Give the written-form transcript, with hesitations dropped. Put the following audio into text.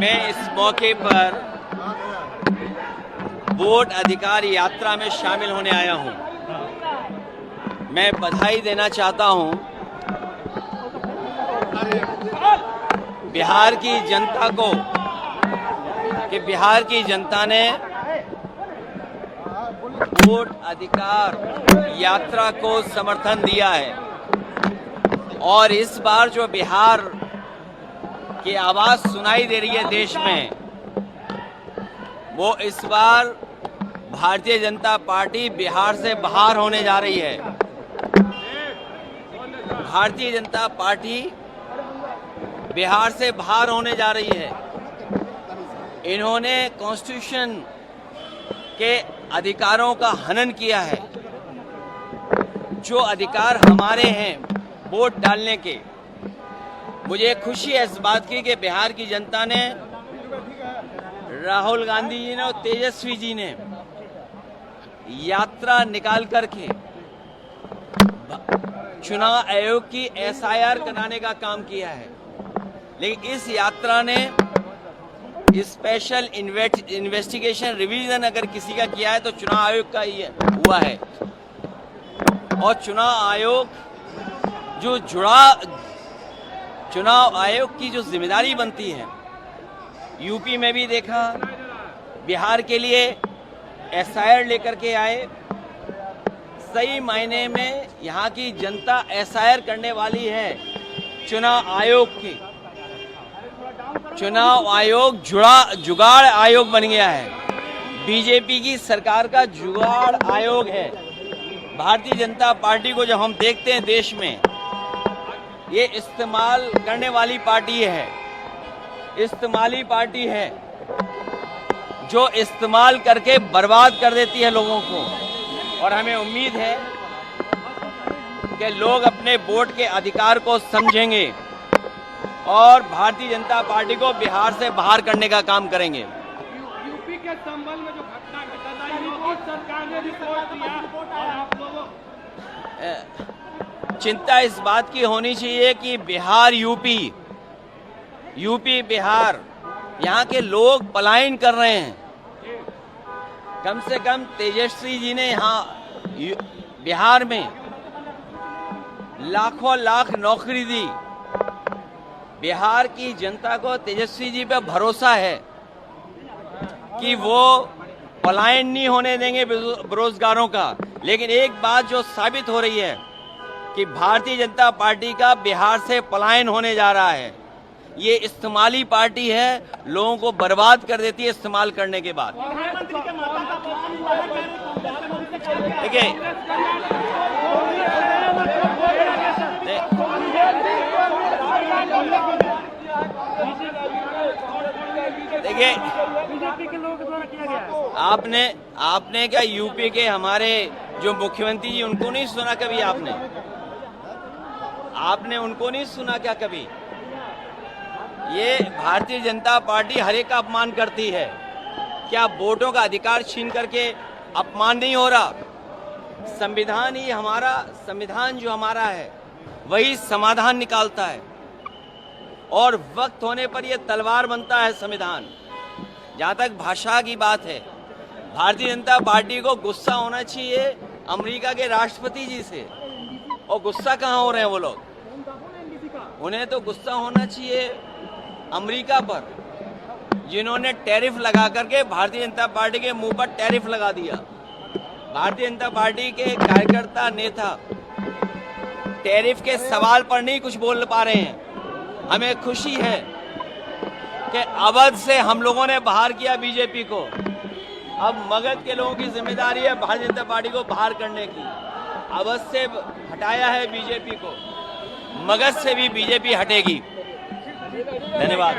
मैं इस मौके पर वोट अधिकार यात्रा में शामिल होने आया हूं। मैं बधाई देना चाहता हूं बिहार की जनता को कि बिहार की जनता ने वोट अधिकार यात्रा को समर्थन दिया है और इस बार जो बिहार की आवाज सुनाई दे रही है देश में, वो इस बार भारतीय जनता पार्टी बिहार से बाहर होने जा रही है। भारतीय जनता पार्टी बिहार से बाहर होने जा रही है। इन्होंने कॉन्स्टिट्यूशन के अधिकारों का हनन किया है। जो अधिकार हमारे हैं वोट डालने के, मुझे खुशी है इस बात की कि बिहार की जनता ने, राहुल गांधी जी ने और तेजस्वी जी ने यात्रा निकाल करके चुनाव आयोग की एसआईआर कराने का काम किया है। लेकिन इस यात्रा ने स्पेशल इन्वेस्टिगेशन रिवीजन अगर किसी का किया है तो चुनाव आयोग का ही हुआ है। और चुनाव आयोग की जो जिम्मेदारी बनती है, यूपी में भी देखा, बिहार के लिए एसआईआर लेकर के आए। सही मायने में यहाँ की जनता एसआईआर करने वाली है चुनाव आयोग की। चुनाव आयोग जुगाड़ आयोग बन गया है। बीजेपी की सरकार का जुगाड़ आयोग है। भारतीय जनता पार्टी को जब हम देखते हैं देश में, ये इस्तेमाल करने वाली पार्टी है, इस्तेमाली पार्टी है जो इस्तेमाल करके बर्बाद कर देती है लोगों को। और हमें उम्मीद है कि लोग अपने वोट के अधिकार को समझेंगे और भारतीय जनता पार्टी को बिहार से बाहर करने का काम करेंगे। यूपी के संबल में जो घटना घटा, सरकार ने रिपोर्ट दिया और आप लोगों, चिंता इस बात की होनी चाहिए कि बिहार यूपी बिहार, यहाँ के लोग पलायन कर रहे हैं। कम से कम तेजस्वी जी ने यहाँ बिहार में लाखों लाख नौकरी दी। बिहार की जनता को तेजस्वी जी पे भरोसा है कि वो पलायन नहीं होने देंगे बेरोजगारों का। लेकिन एक बात जो साबित हो रही है कि भारतीय जनता पार्टी का बिहार से पलायन होने जा रहा है। ये इस्तेमाली पार्टी है, लोगों को बर्बाद कर देती है इस्तेमाल करने के बाद। देखिए, बीजेपी के लोगों के द्वारा किया गया है। आपने क्या यूपी के हमारे जो मुख्यमंत्री जी, उनको नहीं सुना कभी? आपने उनको नहीं सुना क्या कभी? ये भारतीय जनता पार्टी हर एक का अपमान करती है। क्या वोटों का अधिकार छीन करके अपमान नहीं हो रहा? संविधान ही हमारा, संविधान जो हमारा है वही समाधान निकालता है और वक्त होने पर यह तलवार बनता है संविधान। जहाँ तक भाषा की बात है, भारतीय जनता पार्टी को गुस्सा होना चाहिए अमेरिका के राष्ट्रपति जी से। और गुस्सा कहाँ हो रहे हैं वो लोग? उन्हें तो गुस्सा होना चाहिए अमेरिका पर, जिन्होंने टैरिफ लगा करके भारतीय जनता पार्टी के मुंह पर टैरिफ लगा दिया। भारतीय जनता पार्टी के कार्यकर्ता नेता टैरिफ के सवाल पर नहीं कुछ बोल पा रहे हैं। हमें खुशी है कि अवध से हम लोगों ने बाहर किया बीजेपी को। अब मगध के लोगों की जिम्मेदारी है भारतीय जनता पार्टी को बाहर करने की। अवध से हटाया है बीजेपी को, मगध से भी बीजेपी हटेगी। धन्यवाद।